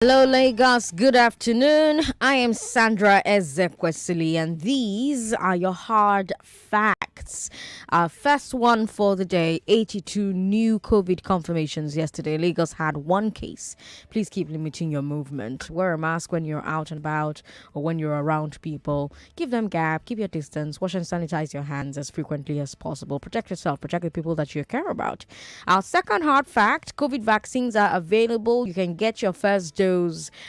Hello, Lagos. Good afternoon. I am Sandra Ezekwesili, and these are your hard facts. Our first one for the day: 82 new COVID confirmations yesterday. Lagos had one case. Please keep limiting your movement. Wear a mask when you're out and about or when you're around people. Give them gap, keep your distance, wash and sanitize your hands as frequently as possible. Protect yourself, protect the people that you care about. Our second hard fact: COVID vaccines are available. You can get your first dose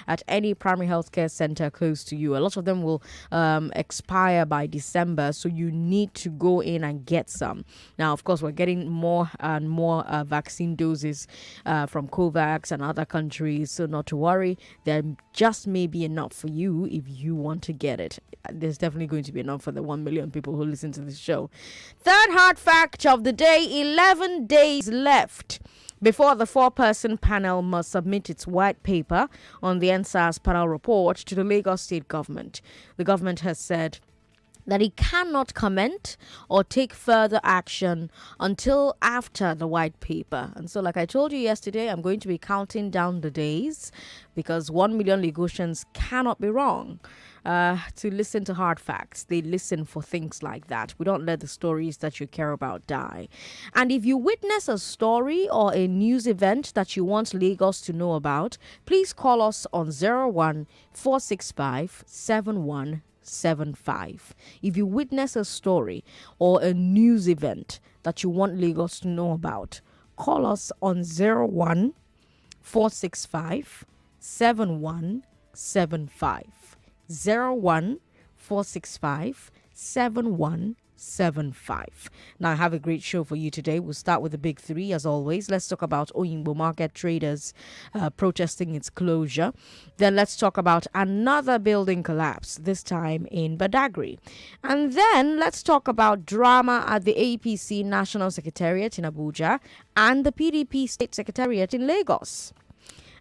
at any primary healthcare center close to you. A lot of them will expire by December, so you need to go in and get some. Now, of course, we're getting more and more vaccine doses from COVAX and other countries, so not to worry. There just may be enough for you if you want to get it. There's definitely going to be enough for the 1 million people who listen to this show. Third hard fact of the day: 11 days left before the four-person panel must submit its white paper on the NSAS panel report to the Lagos state government. The government has said that it cannot comment or take further action until after the white paper. And so, like I told you yesterday, I'm going to be counting down the days because 1 million Lagosians cannot be wrong. To listen to hard facts. They listen for things like that. We don't let the stories that you care about die. And if you witness a story or a news event that you want Lagos to know about, please call us on 01 465 7175. If you witness a story or a news event that you want Lagos to know about, call us on 01 465 7175. 01 465 7175. Now, I have a great show for you today. We'll start with the big three, as always. Let's talk about Oyingbo Market traders protesting its closure. Then let's talk about another building collapse, this time in Badagry. And then let's talk about drama at the APC National Secretariat in Abuja and the PDP State Secretariat in Lagos.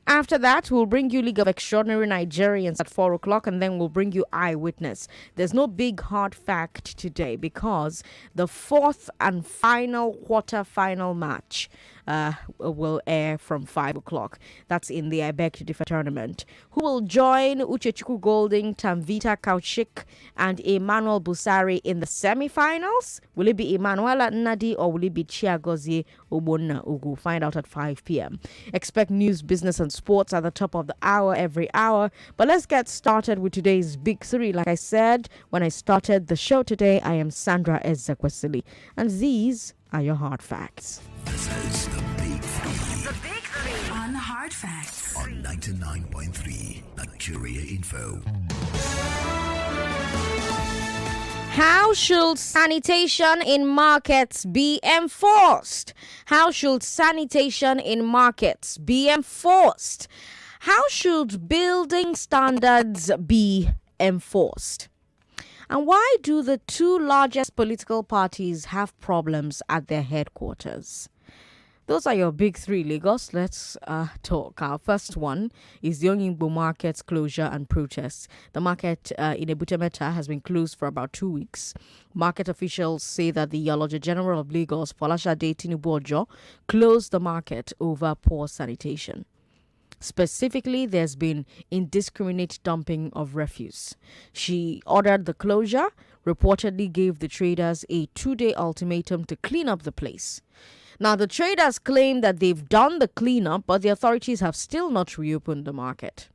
After that, we'll bring you League of Extraordinary Nigerians at 4 o'clock, and then we'll bring you Eyewitness. There's no big hard fact today because the fourth and final quarter-final match will air from 5 o'clock. That's in the I Beg to Differ tournament. Who will join Uchechukwu Golding, Tamvita Kauchik, and Emmanuel Busari in the semi-finals? Will it be Emanuela Nadi or will it be Chiagozie Obonna Ugu? Find out at 5 p.m. Expect news, business, and sports at the top of the hour every hour. But let's get started with today's big three. Like I said when I started the show today, I am Sandra Ezekwesili, and these are your hard facts. This is the Big Three. The Big Three on Hard Facts On 99.3 Nigeria Info. How should sanitation in markets be enforced? How should sanitation in markets be enforced? How should building standards be enforced? And why do the two largest political parties have problems at their headquarters? Those are your big three, Lagos. Let's talk. Our first one is the Oyingbo Market's closure and protests. The market in Ebutemeta has been closed for about 2 weeks. Market officials say that the Iyaloja General of Lagos, Folashade Tinubu-Ojo, closed the market over poor sanitation. Specifically, there's been indiscriminate dumping of refuse. She ordered the closure, reportedly gave the traders a 2-day ultimatum to clean up the place. Now, the traders claim that they've done the cleanup, but the authorities have still not reopened the market.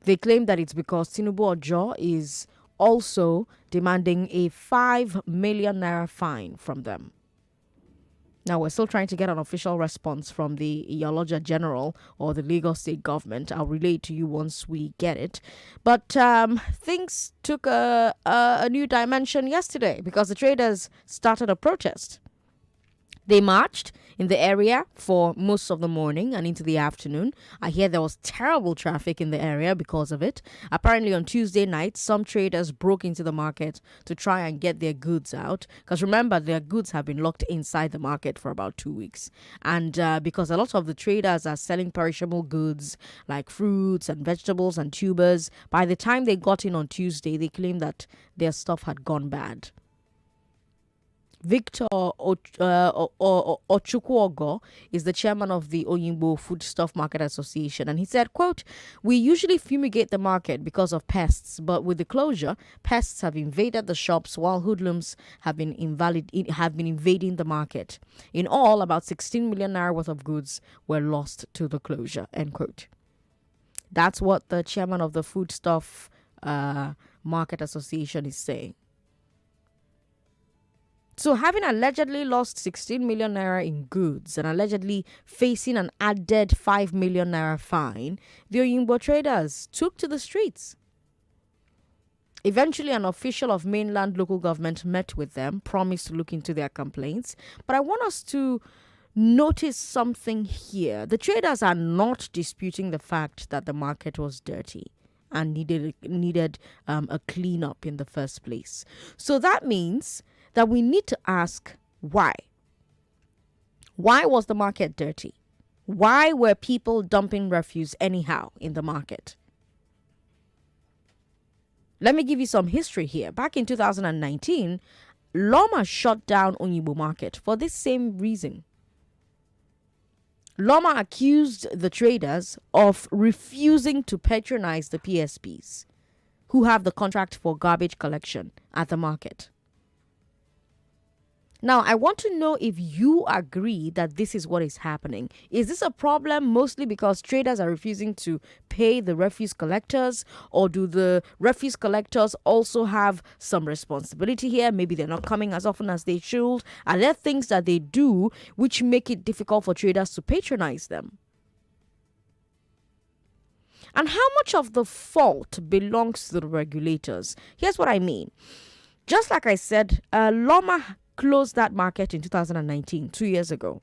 They claim that it's because Tinubu-Ojo is also demanding a 5 million naira fine from them. Now, we're still trying to get an official response from the Iyaloja General or the Lagos State government. I'll relay it to you once we get it. But things took a new dimension yesterday because the traders started a protest. They marched in the area for most of the morning and into the afternoon. I hear there was terrible traffic in the area because of it. Apparently on Tuesday night, some traders broke into the market to try and get their goods out. Because remember, their goods have been locked inside the market for about 2 weeks. And because a lot of the traders are selling perishable goods like fruits and vegetables and tubers, by the time they got in on Tuesday, they claimed that their stuff had gone bad. Victor Ochukwuogo is the chairman of the Oyingbo Foodstuff Market Association, and he said, quote, "We usually fumigate the market because of pests, but with the closure, pests have invaded the shops while hoodlums have been invading the market. In all, about 16 million naira worth of goods were lost to the closure," end quote. That's what the chairman of the Foodstuff Market Association is saying. So, having allegedly lost 16 million naira in goods and allegedly facing an added 5 million naira fine, the Oyingbo traders took to the streets. Eventually, an official of mainland local government met with them, promised to look into their complaints. But I want us to notice something here. The traders are not disputing the fact that the market was dirty and needed a cleanup in the first place. So that means that we need to ask why. Why was the market dirty? Why were people dumping refuse anyhow in the market? Let me give you some history here. Back in 2019, Loma shut down Oyingbo Market for this same reason. Loma accused the traders of refusing to patronize the PSPs, who have the contract for garbage collection at the market. Now, I want to know if you agree that this is what is happening. Is this a problem mostly because traders are refusing to pay the refuse collectors, or do the refuse collectors also have some responsibility here? Maybe they're not coming as often as they should. Are there things that they do which make it difficult for traders to patronize them? And how much of the fault belongs to the regulators? Here's what I mean. Just like I said, Loma closed that market in 2019, 2 years ago.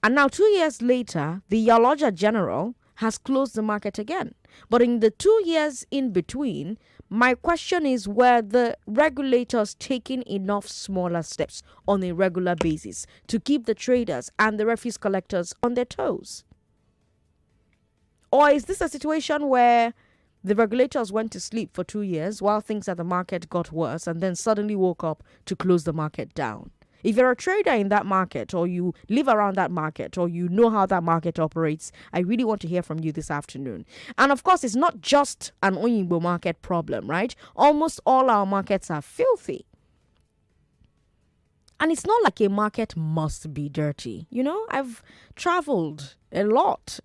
And now 2 years later, the Yaloja General has closed the market again. But in the 2 years in between, my question is, were the regulators taking enough smaller steps on a regular basis to keep the traders and the refuse collectors on their toes? Or is this a situation where the regulators went to sleep for 2 years while things at the market got worse and then suddenly woke up to close the market down? If you're a trader in that market, or you live around that market, or you know how that market operates, I really want to hear from you this afternoon. And of course, it's not just an Oyingbo market problem, right? Almost all our markets are filthy. And it's not like a market must be dirty. You know, I've traveled a lot,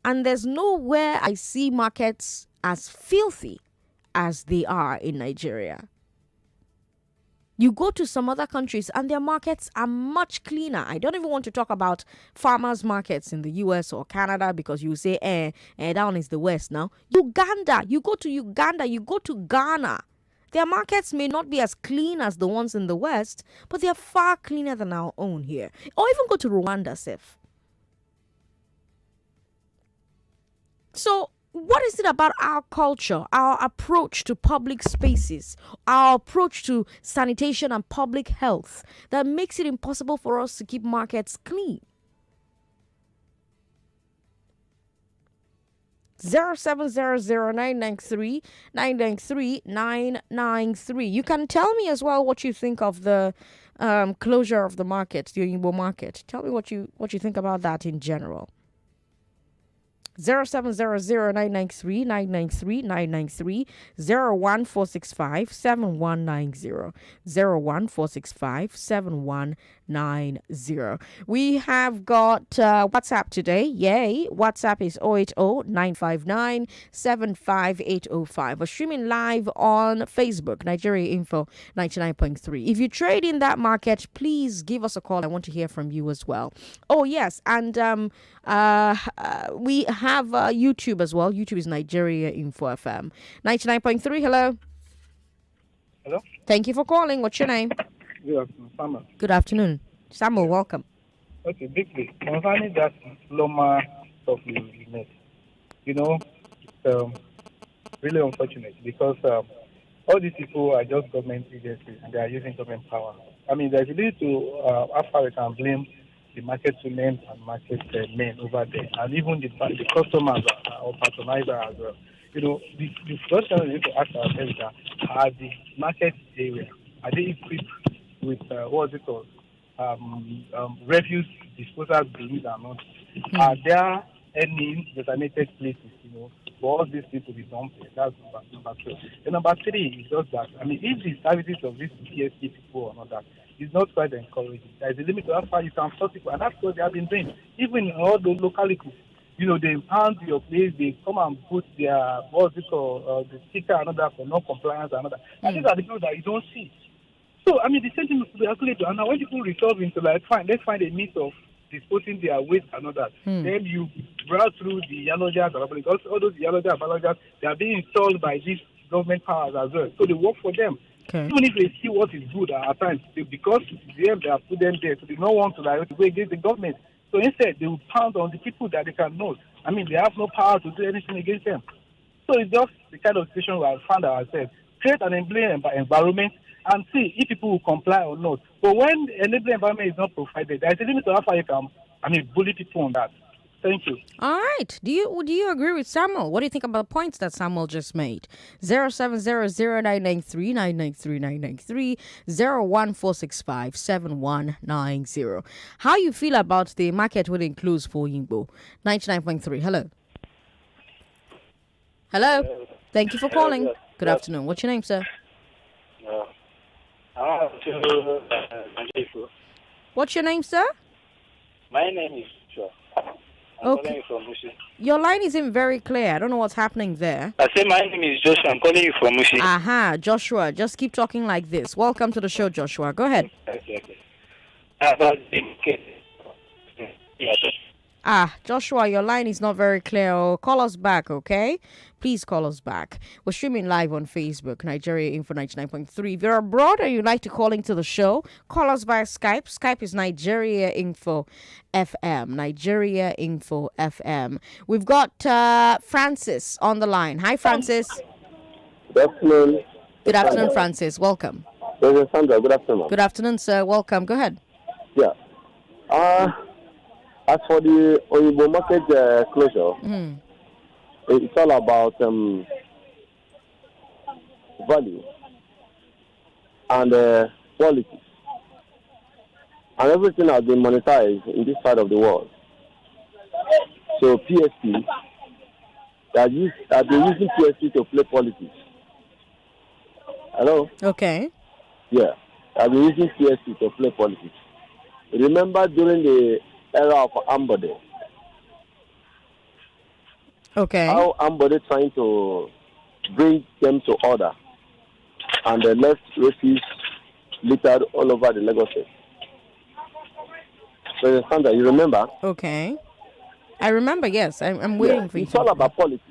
and there's nowhere I see markets as filthy as they are in Nigeria. You go to some other countries and their markets are much cleaner. I don't even want to talk about farmers' markets in the US or Canada, because you say, down is the West now. Uganda, you go to Uganda, you go to Ghana. Their markets may not be as clean as the ones in the West, but they are far cleaner than our own here. Or even go to Rwanda, Seth. So, what is it about our culture, our approach to public spaces, our approach to sanitation and public health that makes it impossible for us to keep markets clean? 0700-993-993. You can tell me as well what you think of the closure of the market, the Oyingbo market. Tell me what you think about that in general. 0700-993-993-993, 01465-7190, 01465-7190. We have got WhatsApp today. Yay. WhatsApp is 080-959-75805. We're streaming live on Facebook, Nigeria Info 99.3. If you trade in that market, please give us a call. I want to hear from you as well. Oh, yes. And we have YouTube as well. YouTube is Nigeria Info FM 99.3. Hello. Hello. Thank you for calling. What's your name? Good afternoon, Samuel. Good afternoon. Samuel, welcome. Okay, briefly, concerning that Loma stuff you made, it's really unfortunate because all these people are just government agencies and they are using government power. I mean, there's a need to, how far we can blame the market women and market men over there, and even the customers or patronizer as well. The question we need to ask ourselves is that, are the market area, are they equipped with what is it called? Refuse disposal bins and all. Are there any designated places, for all these people to dump it? That's number two. And number three is just that, if the services of these PSP people or not that, it's not quite encouraging. There is a limit to how far you can force people, and that's what they have been doing. Even in all those localities, they pound your place, they come and put their, what's it called, the sticker and all that for non-compliance and all that. And these are the people that you don't see. So, the same thing will be actually done. Now, when people resolve into fine, let's find a means of disposing their waste and all that. Then you browse through the yellow jars, because all those yellow jars, they are being installed by these government powers as well. So they work for them. Okay. Even if they see what is good at times, because they have put them there, so they don't want to go against the government. So instead, they will pound on the people that they can know. They have no power to do anything against them. So it's just the kind of situation we have found ourselves. Create an enabling environment and see if people will comply or not. But when the enabling environment is not provided, there is a limit to how far you can, bully people on that. Thank you. All right. Do you agree with Samuel? What do you think about the points that Samuel just made? 0700-993-993-993 01465-7190. How you feel about the market will include for Yingbo? 99.3. Hello. Hello. Thank you for calling. Good afternoon. What's your name, sir? What's your name, sir? My name is Joshua. I'm calling you from Mushi. Your line isn't very clear. I don't know what's happening there. I say my name is Joshua. I'm calling you from Mushi. Aha, Joshua. Just keep talking like this. Welcome to the show, Joshua. Go ahead. Okay. About Joshua, your line is not very clear. Oh, call us back, okay? Please call us back. We're streaming live on Facebook, Nigeria Info 99.3. If you're abroad and you'd like to call into the show, call us via Skype. Skype is Nigeria Info FM. Nigeria Info FM. We've got Francis on the line. Hi, Francis. Good afternoon. Good afternoon, Francis. Welcome. Sandra, good afternoon. Good afternoon, sir. Welcome. Go ahead. Yeah. As for the Oyibo market closure, it's all about value and quality. And everything has been monetized in this side of the world. So PSP, they're using PSP to play politics. Hello? Okay. Yeah. They've been using PSP to play politics. Remember during the era of Ambode. Okay. How Ambode trying to bring them to order, and the left refuse littered all over the Lagos State. So, Sandra, you remember? Okay. I remember, yes. I'm waiting for you. It's all about politics.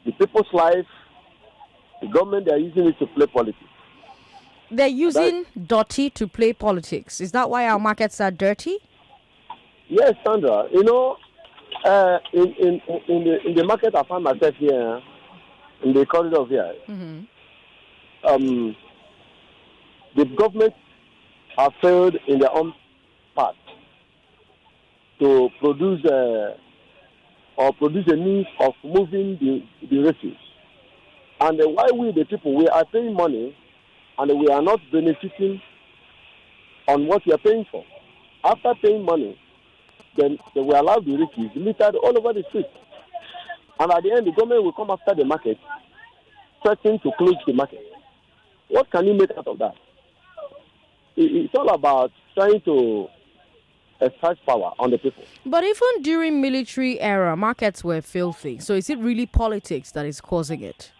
The people's life, the government, they are using it to play politics. They're using dirty to play politics. Is that why our markets are dirty? Yes, Sandra. In the market I find myself here, in the corridor here, the government have failed in their own part to produce a means of moving the refuse. And why we, the people, we are paying money and we are not benefiting on what we are paying for. After paying money, then they will allow the refuse littered all over the street. And at the end, the government will come after the market, threatening to close the market. What can you make out of that? It's all about trying to exercise power on the people. But even during military era, markets were filthy. So is it really politics that is causing it?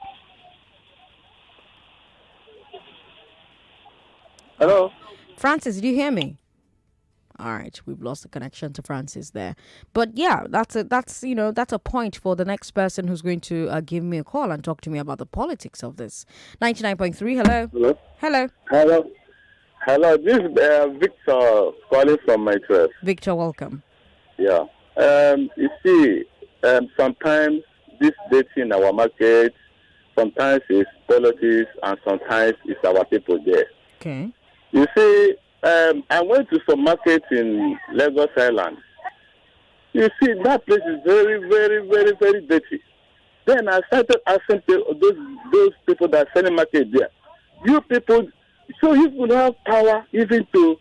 Hello? Francis, did you hear me? All right, we've lost the connection to Francis there. But yeah, that's a point for the next person who's going to give me a call and talk to me about the politics of this. 99.3, hello. Hello? Hello. Hello. Hello, this is Victor calling from my trust. Victor, welcome. Yeah. You see, sometimes this data in our market, sometimes it's politics and sometimes it's our people there. Okay. You see, I went to some market in Lagos Island. You see, that place is very, very, very, very dirty. Then I started asking those people that are selling market there, you people So you will have power even to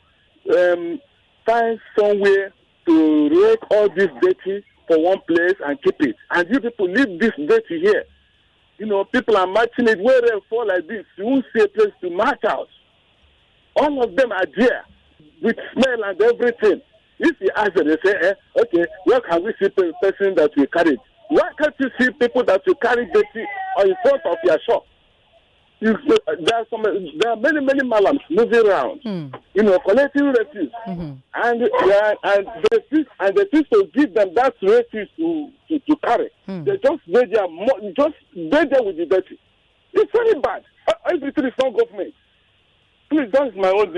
find somewhere to rake all this dirty for one place and keep it. And you people leave this dirty here. You know, people are marching it where they fall like this. You won't see a place to march out. All of them are there with smell and everything. If you ask them, they say, okay, where can we see the person that we carried? Why can't you see people that you carry dirty on in front of your shop? There are many malams moving around, collecting refuse, and they refuse to give them that refuse to carry. They just lay there with the dirty. It's very bad. Everything is not government. Please, that's my own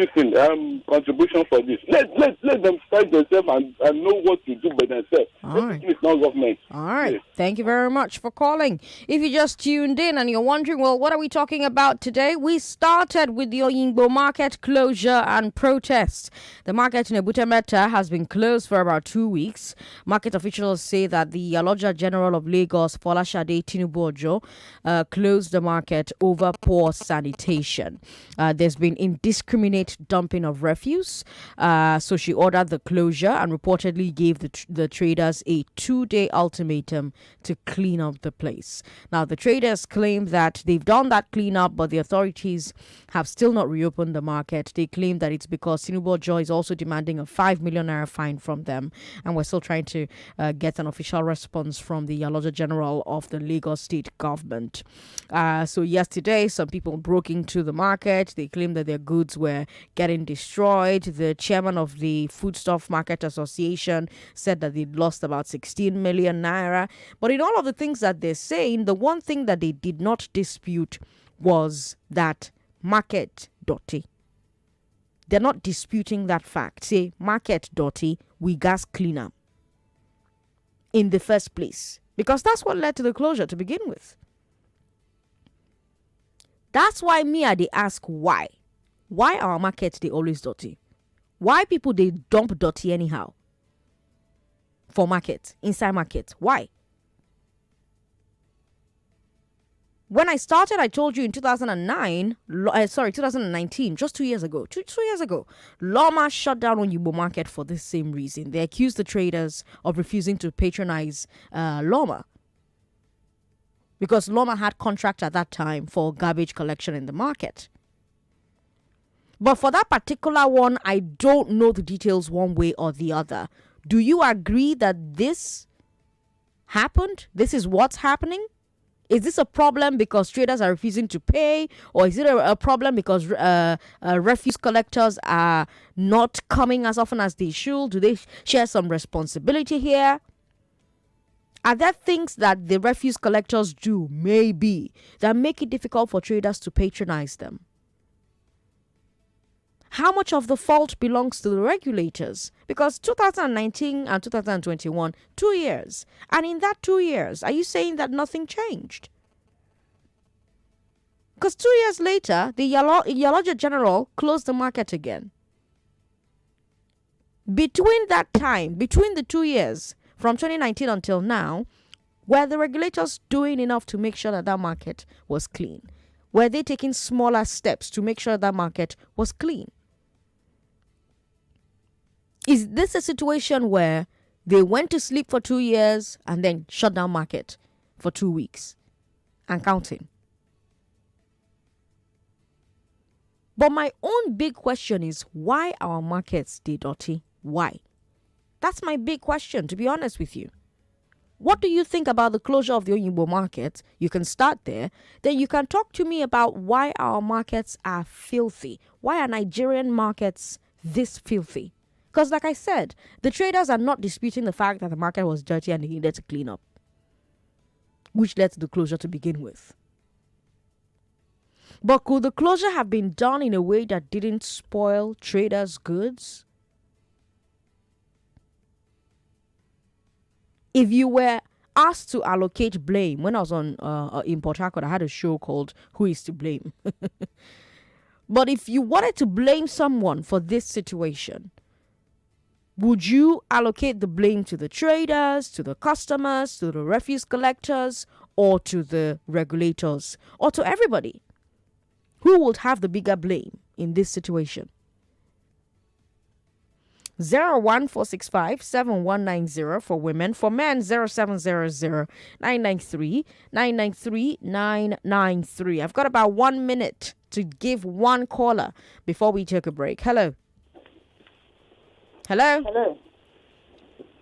contribution for this. Let them fight themselves and know what to do by themselves. All right. It's not government. All right. Yes. Thank you very much for calling. If you just tuned in and you're wondering, well, what are we talking about today? We started with the Oyingbo market closure and protest. The market in Ebutemeta has been closed for about 2 weeks. Market officials say that the Aloja General of Lagos, Folashade Tinubu Ojo, closed the market over poor sanitation. There's been indiscriminate dumping of refuse. So she ordered the closure and reportedly gave the traders a 2-day ultimatum to clean up the place. Now, the traders claim that they've done that cleanup, but the authorities have still not reopened the market. They claim that it's because Tinubu Ojo is also demanding a 5 million naira fine from them, and we're still trying to get an official response from the Aloja General of the Lagos State government. So yesterday, some people broke into the market. They claim that their goods were getting destroyed. The chairman of the Foodstuff Market Association said that they'd lost about 16 million naira. But in all of the things that they're saying, the one thing that they did not dispute was that market dirty. They're not disputing that fact. Say, market dirty, we gas cleaner in the first place. Because that's what led to the closure to begin with. That's why they ask why. Why our market they always dirty? Why people they dump dirty anyhow? For market, inside market. Why? When I started, I told you in 2019, just 2 years ago. 2 years ago, Loma shut down Oyingbo market for this same reason. They accused the traders of refusing to patronize Loma. Because Loma had contract at that time for garbage collection in the market. But for that particular one, I don't know the details one way or the other. Do you agree that this happened? This is what's happening? Is this a problem because traders are refusing to pay? Or is it a problem because refuse collectors are not coming as often as they should? Do they share some responsibility here? Are there things that the refuse collectors do, maybe, that make it difficult for traders to patronize them? How much of the fault belongs to the regulators? Because 2019 and 2021, 2 years. And in that 2 years, are you saying that nothing changed? Because 2 years later, the Aloja General closed the market again. Between that time, between the 2 years, from 2019 until now, were the regulators doing enough to make sure that that market was clean? Were they taking smaller steps to make sure that market was clean? Is this a situation where they went to sleep for 2 years and then shut down market for 2 weeks and counting? But my own big question is, why our markets they dirty? Why? That's my big question, to be honest with you. What do you think about the closure of the Oyingbo market? You can start there. Then you can talk to me about why our markets are filthy. Why are Nigerian markets this filthy? Because like I said, the traders are not disputing the fact that the market was dirty and they needed to clean up, which led to the closure to begin with. But could the closure have been done in a way that didn't spoil traders' goods? If you were asked to allocate blame, when I was on in Port Harcourt, I had a show called Who is to Blame? But if you wanted to blame someone for this situation, would you allocate the blame to the traders, to the customers, to the refuse collectors, or to the regulators, or to everybody? Who would have the bigger blame? in this situation? 01465 for women. For men, 0700 993 993. I've got about 1 minute to give one caller before we take a break. Hello. Hello. Hello.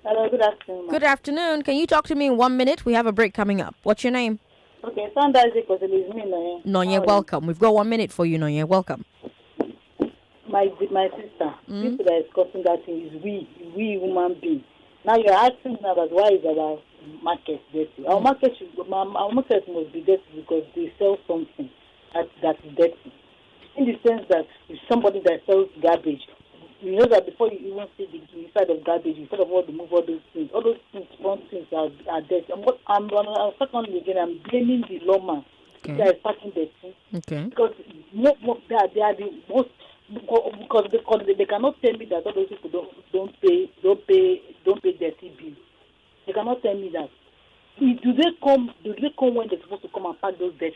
Hello, good afternoon. Good afternoon. Can you talk to me in 1 minute? We have a break coming up. What's your name? Okay, Sandra Ezekwesili is me, Noye. Nonya, welcome. We've got 1 minute for you, Nonya. Welcome. My sister, people that is causing that thing is we human beings. Now you're asking me about why is our market dirty. Our market must be dirty because they sell something that is dirty. In the sense that if somebody that sells garbage, you know that before you even see the inside of garbage, instead of all the move all those things front things are dirty. Secondly again, I'm blaming the lawman that is packing dirty. Okay. Because they are the most, because they cannot tell me that all those people don't pay dirty bills. They cannot tell me that. Do they come when they're supposed to come and pack those dirty?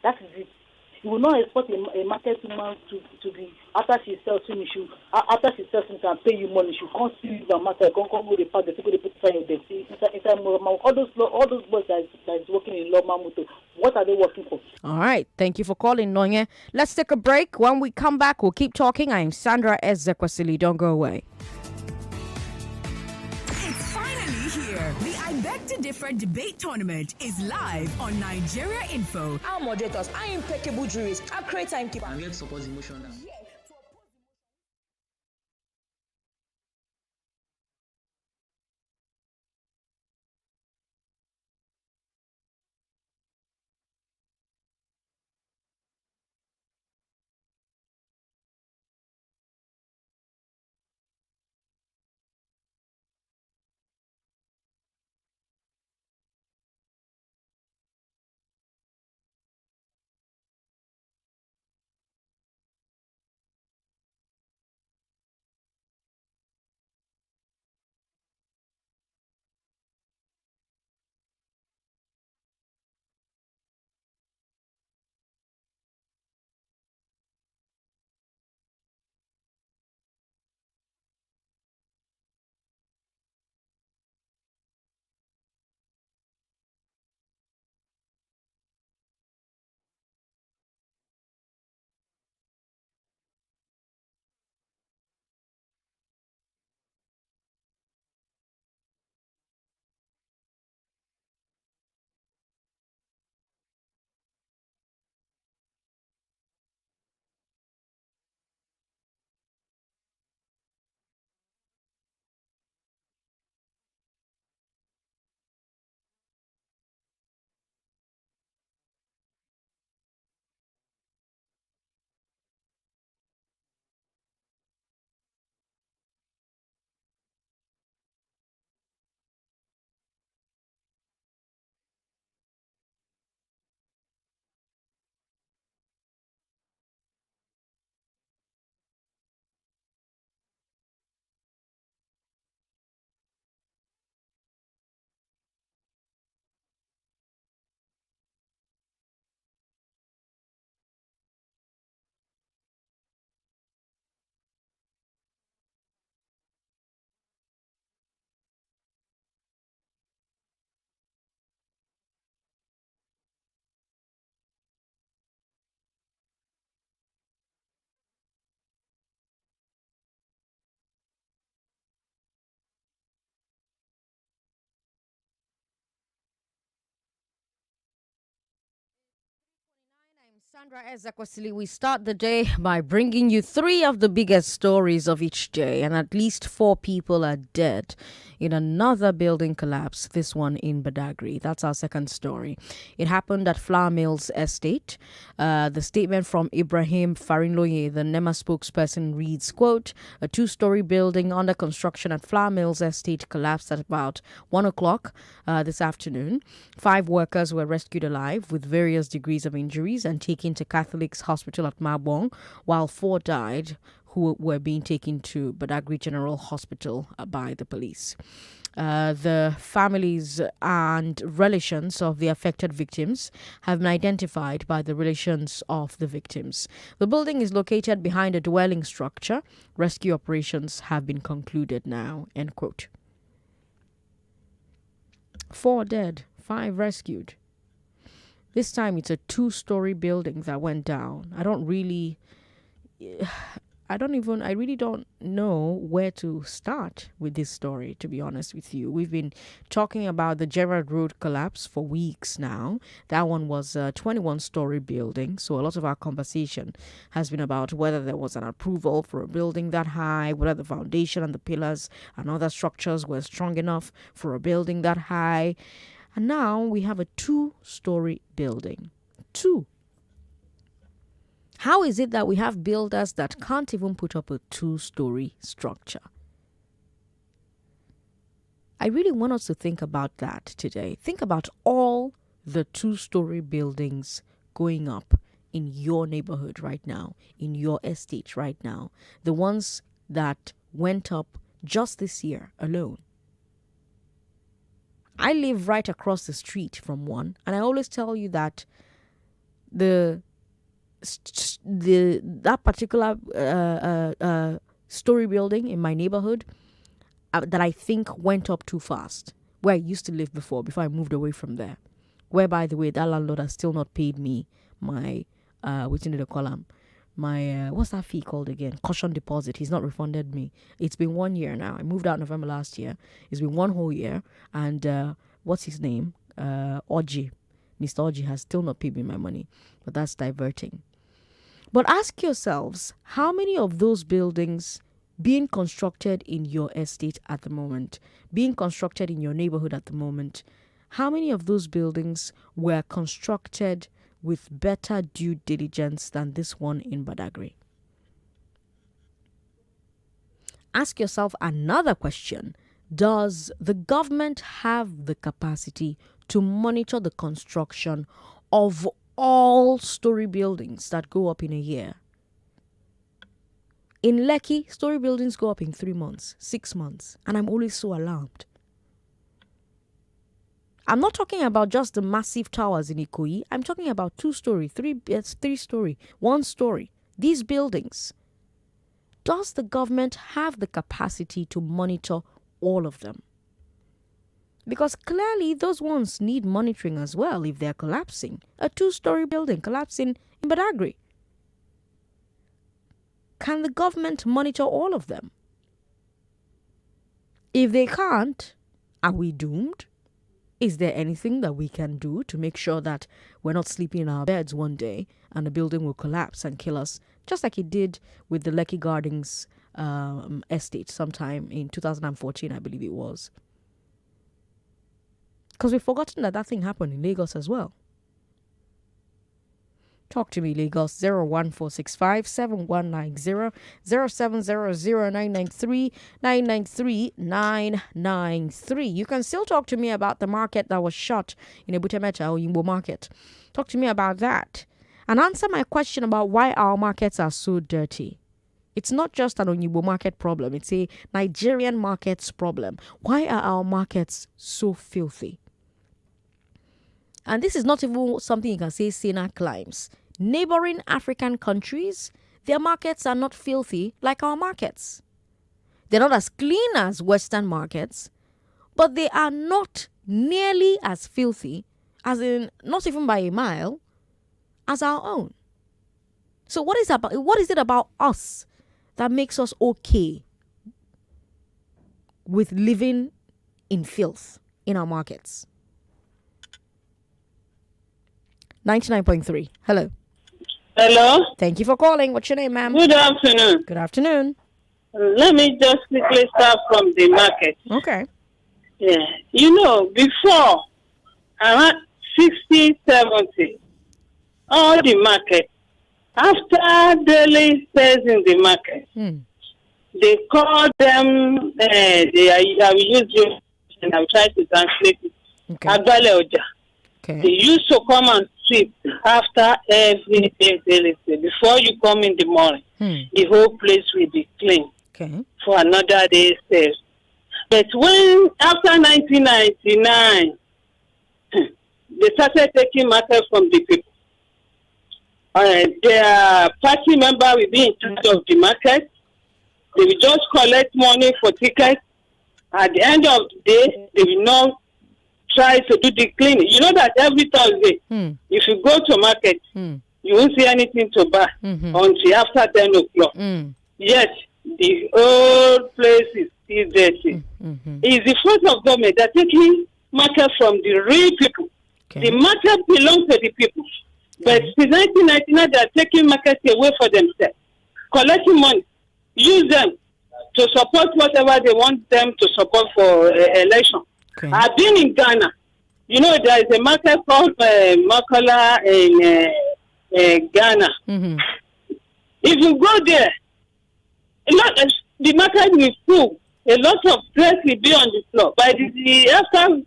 That is it. You will not expect a market woman to be after she sells things and pay you money. She can't see you the market. Can't go the pack the people they put inside your dirty inside all those boys that is working in Loma Moto. What are they working for? All right. Thank you for calling, Nonya. Let's take a break. When we come back, we'll keep talking. I'm Sandra Ezekwesili. Don't go away. It's finally here. The I Beg to Differ debate tournament is live on Nigeria Info. Our moderators are impeccable jurists. Our great timekeeper. I'm here to support the motion now. Sandra Ezekwesili, we start the day by bringing you three of the biggest stories of each day, and at least 4 people are dead in another building collapse, this one in Badagry. That's our second story. It happened at Flour Mills Estate. The statement from Ibrahim Farinloye, the NEMA spokesperson, reads, quote, a 2-story building under construction at Flour Mills Estate collapsed at about 1 o'clock this afternoon. 5 workers were rescued alive with various degrees of injuries and taken to Catholic's Hospital at Mabong, while 4 died who were being taken to Badagry General Hospital by the police. The families and relations of the affected victims have been identified by the relations of the victims. The building is located behind a dwelling structure. Rescue operations have been concluded now. End quote. 4 dead, 5 rescued. This time it's a 2-story building that went down. I really don't know where to start with this story, to be honest with you. We've been talking about the Gerard Road collapse for weeks now. That one was a 21-story building. So a lot of our conversation has been about whether there was an approval for a building that high, whether the foundation and the pillars and other structures were strong enough for a building that high. And now we have a 2-story building. 2. How is it that we have builders that can't even put up a 2-story structure? I really want us to think about that today. Think about all the 2-story buildings going up in your neighborhood right now, in your estate right now. The ones that went up just this year alone. I live right across the street from one, and I always tell you that that particular story building in my neighborhood that I think went up too fast, where I used to live before I moved away from there, where, by the way, that landlord has still not paid me my what's in the column, my what's that fee called again, caution deposit. He's not refunded me. It's been 1 year now. I moved out November last year. It's been 1 whole year, and what's his name, Oji, Mr. Oji has still not paid me my money, but that's diverting. But ask yourselves, how many of those buildings being constructed in your estate at the moment, being constructed in your neighborhood at the moment, how many of those buildings were constructed with better due diligence than this one in Badagry? Ask yourself another question. Does the government have the capacity to monitor the construction of all story buildings that go up in a year? In Lekki, story buildings go up in 3 months, 6 months, and I'm always so alarmed. I'm not talking about just the massive towers in Ikoyi. I'm talking about 2-story, 3-story, 1-story. These buildings. Does the government have the capacity to monitor all of them? Because clearly those ones need monitoring as well if they're collapsing. A 2-story building collapsing in Badagry. Can the government monitor all of them? If they can't, are we doomed? Is there anything that we can do to make sure that we're not sleeping in our beds one day and the building will collapse and kill us, just like it did with the Lekki Gardens estate sometime in 2014, I believe it was? Because we've forgotten that thing happened in Lagos as well. Talk to me, Lagos, 01465 7190 0700 993 993. You can still talk to me about the market that was shut in Ebutemeta or Yimbo Market. Talk to me about that. And answer my question about why our markets are so dirty. It's not just an Oyinbo market problem. It's a Nigerian markets problem. Why are our markets so filthy? And this is not even something you can say Sena climbs. Neighboring African countries, their markets are not filthy like our markets. They're not as clean as Western markets, but they are not nearly as filthy, as in not even by a mile, as our own. So what is it about us that makes us okay with living in filth in our markets? 99.3. Hello. Hello. Thank you for calling. What's your name, ma'am? Good afternoon. Good afternoon. Let me just quickly start from the market. Okay. Yeah. Before, around 60, 70, all the market, after daily sales in the market, they call them, I will use you, and I will try to translate it. Okay. Agbale Oja. Okay. They used to come and sweep after every day daily sale. Before you come in the morning, the whole place will be clean for another day's sale. But when after 1999, they started taking market from the people. Their party member will be in charge of the market. They will just collect money for tickets. At the end of the day, they will not try to do the cleaning. You know that every Thursday, if you go to market, you won't see anything to buy until after 10 o'clock. Yet, the old place is still dirty. It's the fault of government that taking market from the real people. Okay. The market belongs to the people. But since 1999, they are taking market away for themselves, collecting money, use them to support whatever they want them to support for election. Okay. I've been in Ghana. You know, there is a market called Makala in Ghana. If you go there, the market will full. A lot of dress will be on the floor. By the after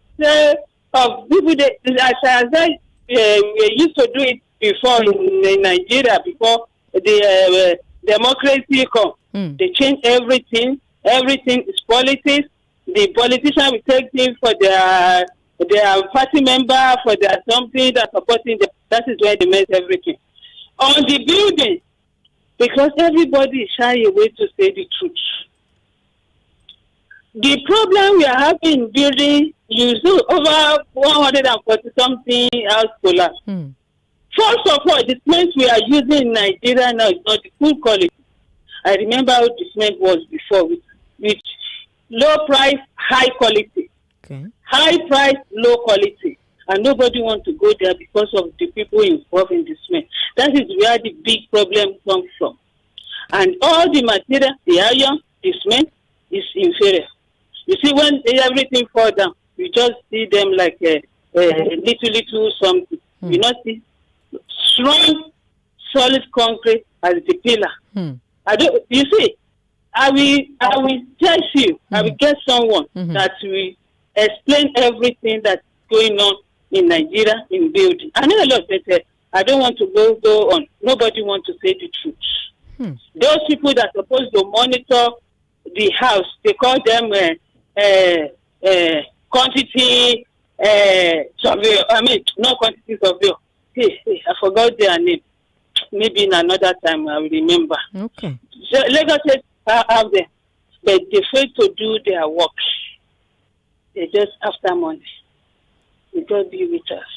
of people, as I we used to do it before in Nigeria, before the democracy come. They change everything. Everything is politics. The politician will take things for their party member, for their something that's supporting them. That is where they mess everything. On the building, because everybody is shy away to say the truth. The problem we are having in building, you see over 140 something house collapse. First of all, the cement we are using in Nigeria now is not the full quality. I remember how the cement was before with low price, high quality. Okay. High price, low quality. And nobody wants to go there because of the people involved in the cement. That is where the big problem comes from. And all the material, the iron, the cement, is inferior. You see, when everything falls down, you just see them like a little something. You not see strong, solid concrete as the pillar. You see, I will tell you, I will get someone that will explain everything that's going on in Nigeria in building. I know a lot of people. I don't want to go on. Nobody wants to say the truth. Those people that are supposed to monitor the house, they call them quantity surveyor. I mean, not quantity surveyor. Hey, I forgot their name. Maybe in another time I will remember. Okay. So Lagos State have them, but they fail to do their work. They just after money. They don't be with us.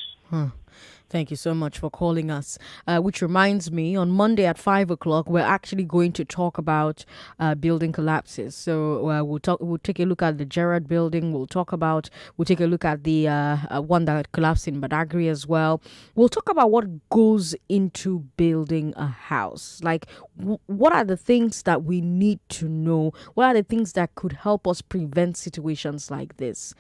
Thank you so much for calling us. Which reminds me, on Monday at 5 o'clock, we're actually going to talk about building collapses. So we'll take a look at the Gerard building. We'll take a look at the one that collapsed in Badagry as well. We'll talk about what goes into building a house. Like, what are the things that we need to know? What are the things that could help us prevent situations like this?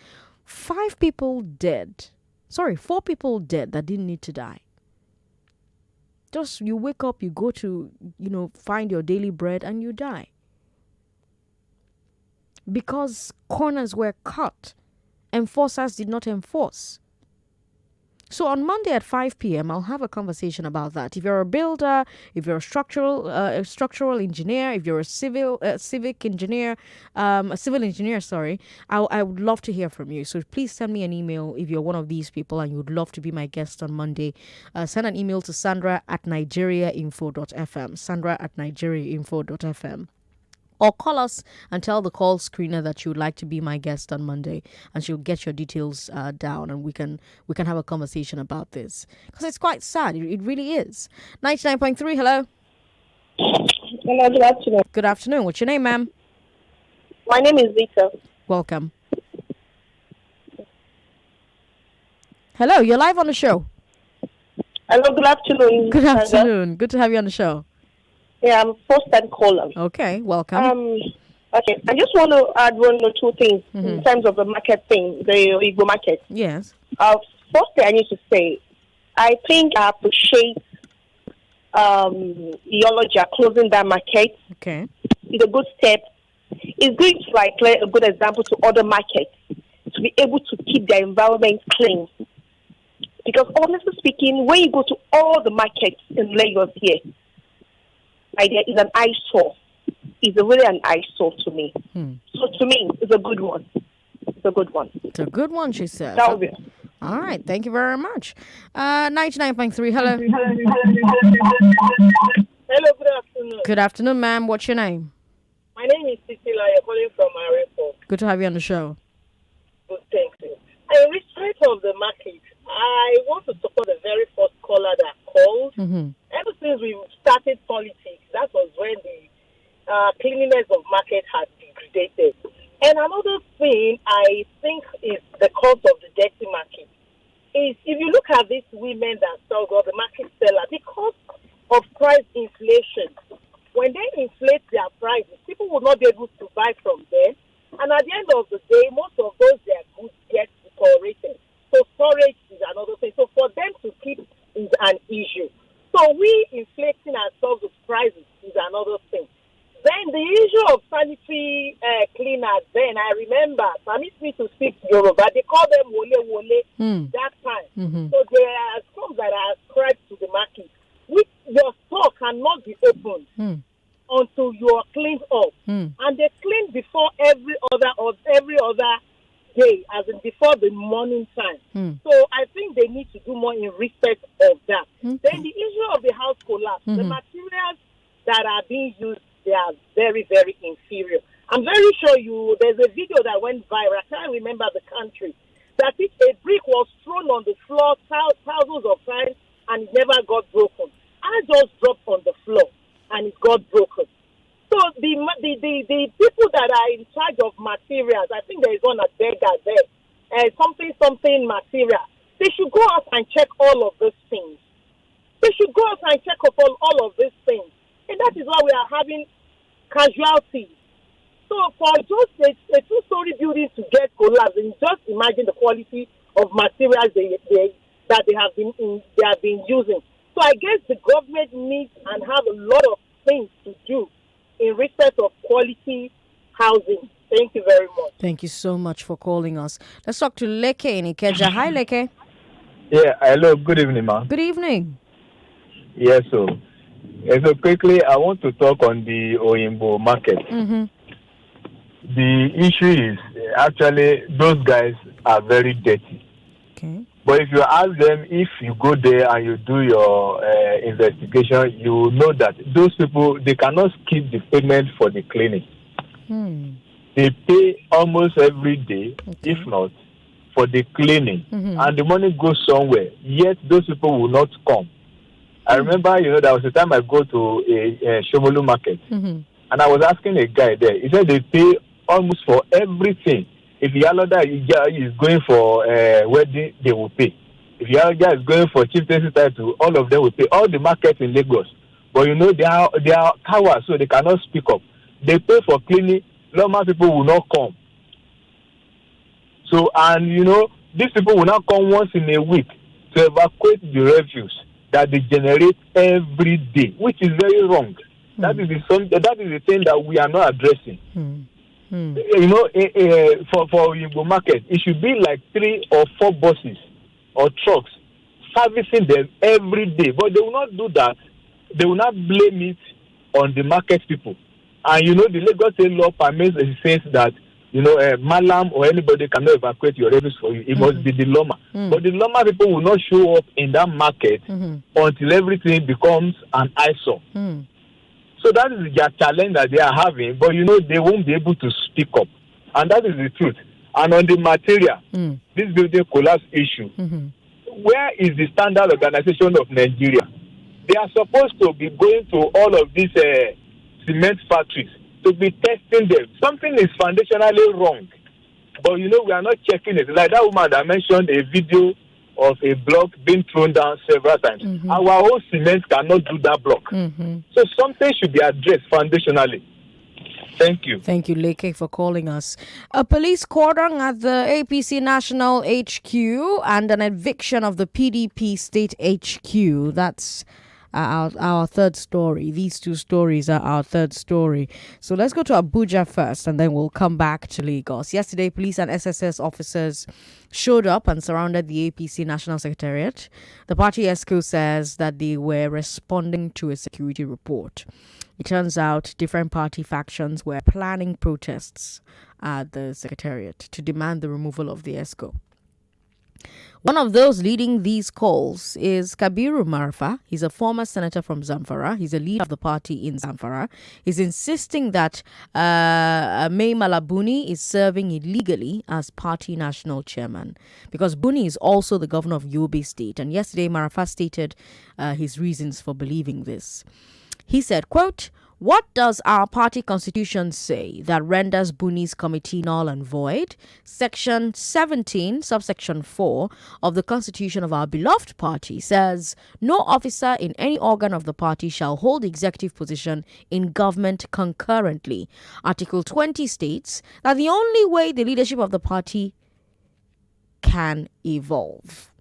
4 people dead that didn't need to die. Just you wake up, you go to, find your daily bread and you die. Because corners were cut. Enforcers did not enforce. So on Monday at 5 p.m., I'll have a conversation about that. If you're a builder, if you're a structural engineer, if you're a civil engineer, I would love to hear from you. So please send me an email if you're one of these people and you would love to be my guest on Monday. Send an email to sandra@nigeriainfo.fm, sandra@nigeriainfo.fm. Or call us and tell the call screener that you would like to be my guest on Monday, and she'll get your details down, and we can have a conversation about this, because it's quite sad. It really is. 99.3. Hello. Hello. Good afternoon. Good afternoon. What's your name, ma'am? My name is Vita. Welcome. Hello. You're live on the show. Hello. Good afternoon. Good afternoon. Good to have you on the show. Yeah, I'm first-time caller. Okay, welcome. Okay, I just want to add 1 or 2 things in terms of the market thing, the Igbo market. Yes. First thing I need to say, I think I appreciate Iyoloja closing that market. Okay. It's a good step. It's going to clear a good example to other markets to be able to keep their environment clean. Because honestly speaking, when you go to all the markets in Lagos here, there is an eyesore. It's really an eyesore to me. So to me, it's a good one. a good one. It's a good one, she says. That would be. All right. Thank you very much. 99.3. Hello. Hello, good afternoon. Good afternoon, ma'am. What's your name? My name is Cecilia. I'm calling from Arepo. Good to have you on the show. Good, thank you. In respect of the market, I want to support the very first caller that called. Ever since we started politics, that was when the cleanliness of market has degraded. And another thing I think is the cause of the dirty market is if you look at these women that sell or the market seller, because of price inflation, when they inflate their prices, people will not be able to buy from them. And at the end of the day, most of those their goods get deteriorated. So storage is another thing. So for them to keep is an issue. So we inflating ourselves with prices is another thing. Then the issue of sanitary cleaners, then I remember, permit me to speak Yoruba, they call them wole that time. So there are some that are ascribed to the market, which your store cannot be opened until you are cleaned up. And they clean before every other day, as in before the morning time. So I think they need to do more in respect of that. Then the issue of the house collapse, the materials that are being used, they are very, very inferior. I'm very sure there's a video that went viral. I can't remember the country. That if a brick was thrown on the floor thousands of times and it never got broken. I just dropped on the floor and it got broken. So the people that are in charge of materials, I think there is one at Berger there, something material. They should go out and check all of these things. They should go out and check up on all of these things. And that is why we are having casualties. So for just a two-story building to get collapsed, and just imagine the quality of materials that they have been using. So I guess the government needs and have a lot of things to do in respect of quality housing. Thank you very much. Thank you so much for calling us. Let's talk to Leke in Ikeja. Hi, Leke. Yeah, hello. Good evening, ma'am. Good evening. Yes, so quickly, I want to talk on the Oyinbo market. The issue is actually those guys are very dirty. Okay. But if you ask them, if you go there and you do your investigation, you will know that those people, they cannot skip the payment for the cleaning. They pay almost every day, if not, for the cleaning. And the money goes somewhere, yet those people will not come. I remember, there was a time I go to a Shomolu market, and I was asking a guy there. He said they pay almost for everything. If Yaloda is going for wedding, they will pay. If Yaloda is going for chieftaincy title, all of them will pay. All the markets in Lagos. But they are cowards, so they cannot speak up. They pay for cleaning. Normal people will not come. So, and these people will not come once in a week to evacuate the refuse that they generate every day, which is very wrong. That is the thing that we are not addressing. For Igbo market, it should be like 3 or 4 buses or trucks servicing them every day. But they will not do that. They will not blame it on the market people. And the Lagos State law permits, it says that Malam or anybody cannot evacuate your refuse for you. It must be the Loma. But the Loma people will not show up in that market until everything becomes an eyesore. So that is their challenge that they are having, but they won't be able to speak up. And that is the truth. And on the material, this building collapse issue, where is the Standard Organization of Nigeria? They are supposed to be going to all of these cement factories to be testing them. Something is foundationally wrong. But we are not checking it. Like that woman that mentioned a video of a block being thrown down several times. Our own cement cannot do that block. So something should be addressed foundationally. Thank you. Thank you, Leke, for calling us. A police cordon at the APC National HQ and an eviction of the PDP State HQ. That's our third story. These two stories are our third story. So let's go to Abuja first and then we'll come back to Lagos. Yesterday, police and SSS officers showed up and surrounded the APC National Secretariat. The party ESCO says that they were responding to a security report. It turns out different party factions were planning protests at the Secretariat to demand the removal of the ESCO. One of those leading these calls is Kabiru Marfa. He's a former senator from Zamfara. He's a leader of the party in Zamfara. He's insisting that May Malabuni is serving illegally as party national chairman because Buni is also the governor of Yobe State. And yesterday, Marfa stated his reasons for believing this. He said, quote, "What does our party constitution say that renders Buni's committee null and void? Section 17, subsection 4 of the constitution of our beloved party says, no officer in any organ of the party shall hold executive position in government concurrently. Article 20 states that the only way the leadership of the party can evolve."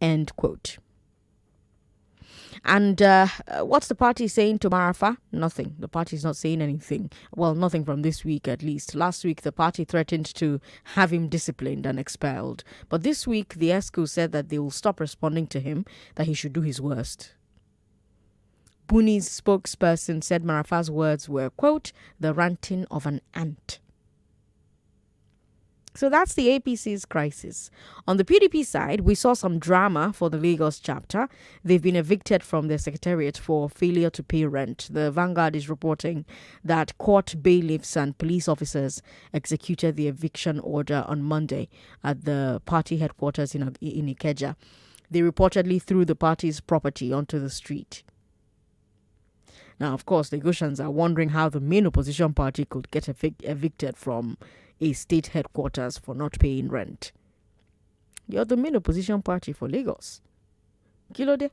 End quote. And what's the party saying to Marafa? Nothing. The party is not saying anything. Well, nothing from this week at least. Last week, the party threatened to have him disciplined and expelled. But this week, the ESCO said that they will stop responding to him, that he should do his worst. Buni's spokesperson said Marafa's words were, quote, "the ranting of an ant." So that's the APC's crisis. On the PDP side, we saw some drama for the Lagos chapter. They've been evicted from their secretariat for failure to pay rent. The Vanguard is reporting that court bailiffs and police officers executed the eviction order on Monday at the party headquarters in Ikeja. They reportedly threw the party's property onto the street. Now, of course, Lagosians are wondering how the main opposition party could get evicted from a state headquarters for not paying rent. You're the main opposition party for Lagos. Kilode.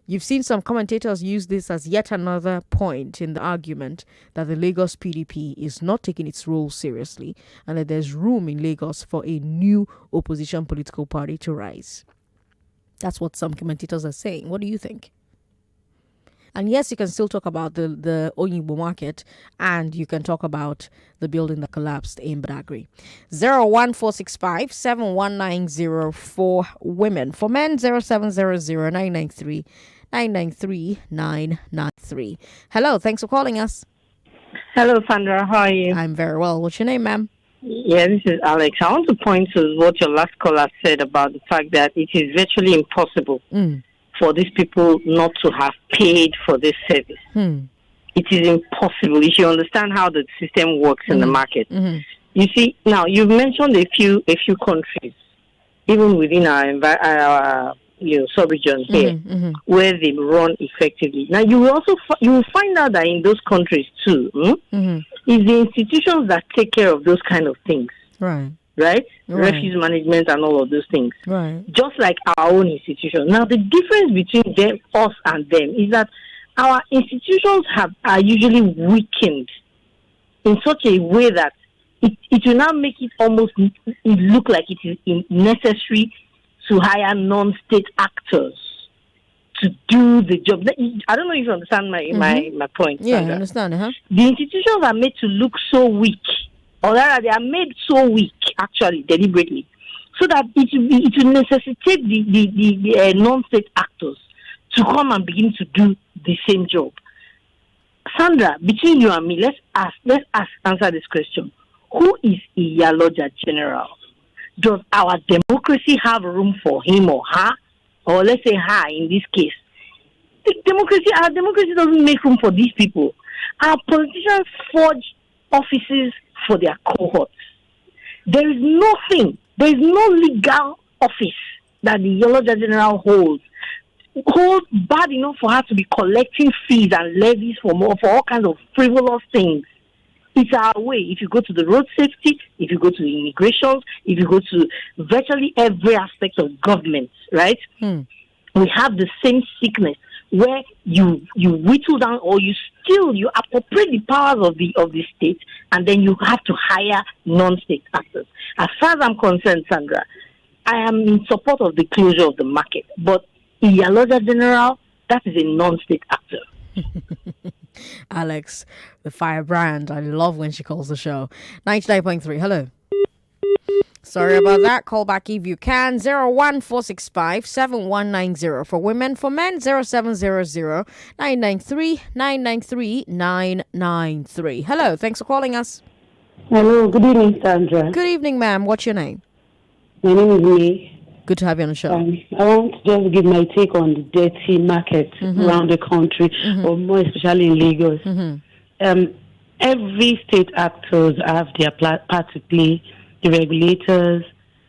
You've seen some commentators use this as yet another point in the argument that the Lagos PDP is not taking its role seriously and that there's room in Lagos for a new opposition political party to rise. That's what some commentators are saying. What do you think? And yes, you can still talk about the Oyinbo market, and you can talk about the building that collapsed in Badagry. 01465 71904 for women. For men, 0700 993 993. Hello, thanks for calling us. Hello, Sandra. How are you? I'm very well. What's your name, ma'am? Yeah, this is Alex. I want to point to what your last caller said about the fact that it is virtually impossible for these people not to have paid for this service. It is impossible. You should understand how the system works in the market. You see, now you've mentioned a few countries, even within our sub-region here, where they run effectively. Now you will also you will find out that in those countries too, is the institutions that take care of those kind of things. Right? Refuse management and all of those things. Just like our own institutions. Now, the difference between us and them is that our institutions are usually weakened in such a way that it will now make it almost look like it is necessary to hire non-state actors to do the job. I don't know if you understand my point. Yeah, Sandra. I understand. The institutions are made to look so weak. Or rather, they are made so weak, actually, deliberately, so that it will necessitate the non-state actors to come and begin to do the same job. Sandra, between you and me, let's answer this question. Who is Iyaloja General? Does our democracy have room for him or her? Or let's say her in this case. Our democracy doesn't make room for these people. Our politicians forge offices for their cohorts. There is no legal office that the Iyaloja General holds bad enough for her to be collecting fees and levies for all kinds of frivolous things. It's our way. If you go to the road safety, if you go to the immigrations, if you go to virtually every aspect of government, right? We have the same sickness where you whittle down or you appropriate the powers of the state, and then you have to hire non-state actors. As far as I'm concerned, Sandra, I am in support of the closure of the market, but Iyaloja General, that is a non-state actor. Alex, the firebrand. I love when she calls the show. 99.3. Hello. Sorry about that. Call back if you can. 01465 7190 for women. For men, 0700 993 993 993. Hello, thanks for calling us. Hello, good evening, Sandra. Good evening, ma'am. What's your name? My name is May. Good to have you on the show. I want to just give my take on the dirty market around the country, or more especially in Lagos. Every state actors have their part to play, the regulators,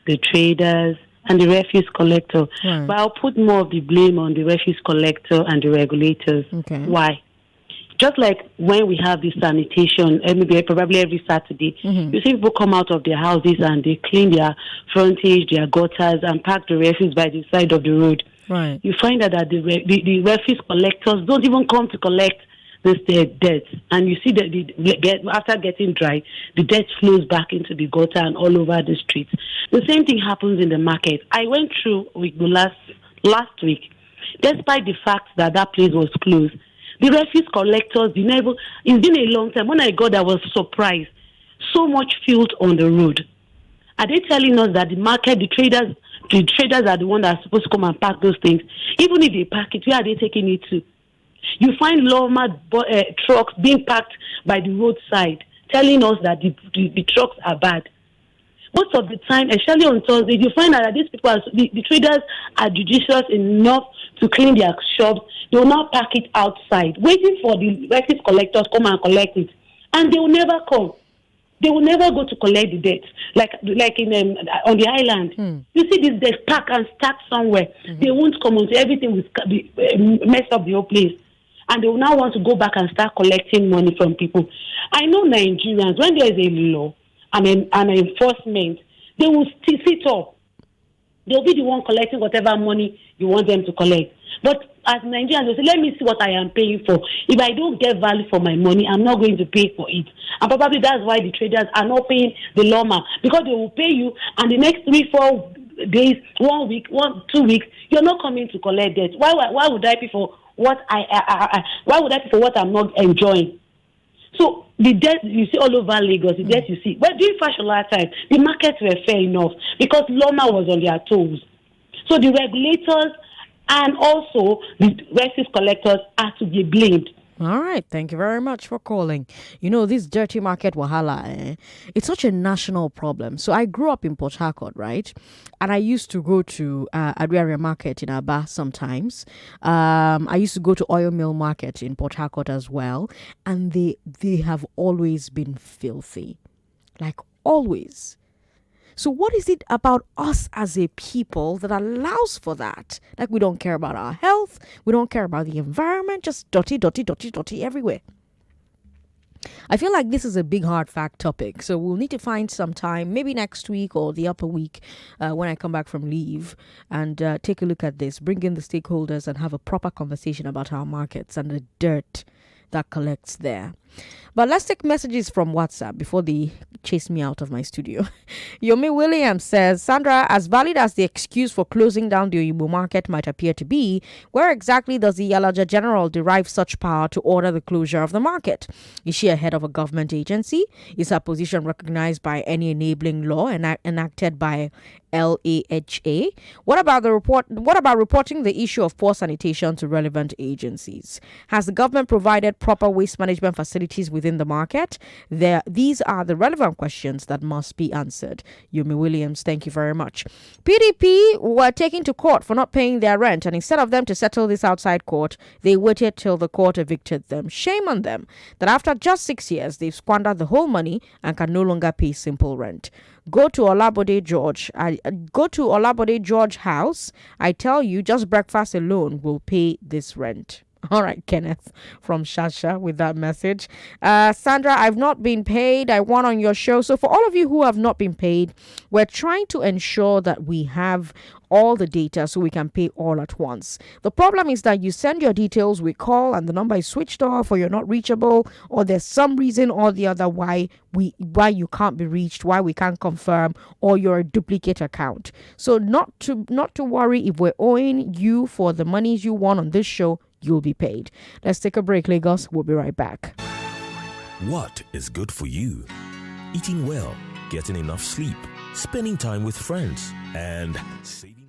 the traders, and the refuse collector. Right. But I'll put more of the blame on the refuse collector and the regulators. Okay. Why? Just like when we have this sanitation, probably every Saturday, you see people come out of their houses and they clean their frontage, their gutters, and pack the refuse by the side of the road. Right. You find out that the refuse collectors don't even come to collect this dirt, and you see that after getting dry, the dirt flows back into the gutter and all over the streets. The same thing happens in the market. I went through last week, despite the fact that place was closed. The refuse collectors, it's been a long time. When I got there, I was surprised. So much filth on the road. Are they telling us that the market, the traders are the ones that are supposed to come and pack those things? Even if they pack it, where are they taking it to? You find lawma trucks being packed by the roadside, telling us that the trucks are bad. Most of the time, especially on Thursday, you find out that these people, the traders are judicious enough to clean their shops. They will not pack it outside, waiting for the refuse collectors to come and collect it. And they will never come. They will never go to collect the dirt. Like in on the island. You see this dirt pack and stack somewhere. They won't come until everything will mess up the whole place. And they will now want to go back and start collecting money from people. I know Nigerians, when there is a law, an enforcement, they will sit up. They'll be the one collecting whatever money you want them to collect. But as Nigerians, they say, let me see what I am paying for. If I don't get value for my money, I'm not going to pay for it. And probably that's why the traders are not paying the lawman, because they will pay you, and the next 3-4 days, 1 week, 2 weeks, you're not coming to collect debt. Why would I pay for what why would I pay for what I'm not enjoying? So the debt you see all over Lagos, the debt you see. But during Fashola time, the markets were fair enough because Loma was on their toes. So the regulators and also the refuse collectors are to be blamed. All right. Thank you very much for calling. You know, this dirty market wahala, it's such a national problem. So I grew up in Port Harcourt, right? And I used to go to Adriaria Market in Aba sometimes. I used to go to Oil Mill Market in Port Harcourt as well. And they have always been filthy. Like, always. So what is it about us as a people that allows for that? Like, we don't care about our health. We don't care about the environment. Just dirty everywhere. I feel like this is a big hard fact topic. So we'll need to find some time, maybe next week or the upper week when I come back from leave, and take a look at this, bring in the stakeholders and have a proper conversation about our markets and the dirt that collects there. But let's take messages from WhatsApp before they chase me out of my studio. Yomi Williams says, Sandra, as valid as the excuse for closing down the Oyibo market might appear to be, where exactly does the Yalaja General derive such power to order the closure of the market? Is she a head of a government agency? Is her position recognized by any enabling law enacted by LAHA? What about reporting the issue of poor sanitation to relevant agencies? Has the government provided proper waste management facilities within the market? These are the relevant questions that must be answered. Yumi Williams, thank you very much. PDP were taken to court for not paying their rent, and instead of them to settle this outside court, they waited till the court evicted them. Shame on them that after just 6 years, they've squandered the whole money and can no longer pay simple rent. Go to Olabode George house. I tell you, just breakfast alone will pay this rent. All right, Kenneth from Shasha with that message. Sandra, I've not been paid. I won on your show. So for all of you who have not been paid, we're trying to ensure that we have all the data so we can pay all at once. The problem is that you send your details, we call, and the number is switched off, or you're not reachable, or there's some reason or the other why you can't be reached, why we can't confirm, or you're a duplicate account. So not to worry. If we're owing you for the monies you won on this show, you'll be paid. Let's take a break, Lagos. We'll be right back. What is good for you? Eating well, getting enough sleep, spending time with friends, and saving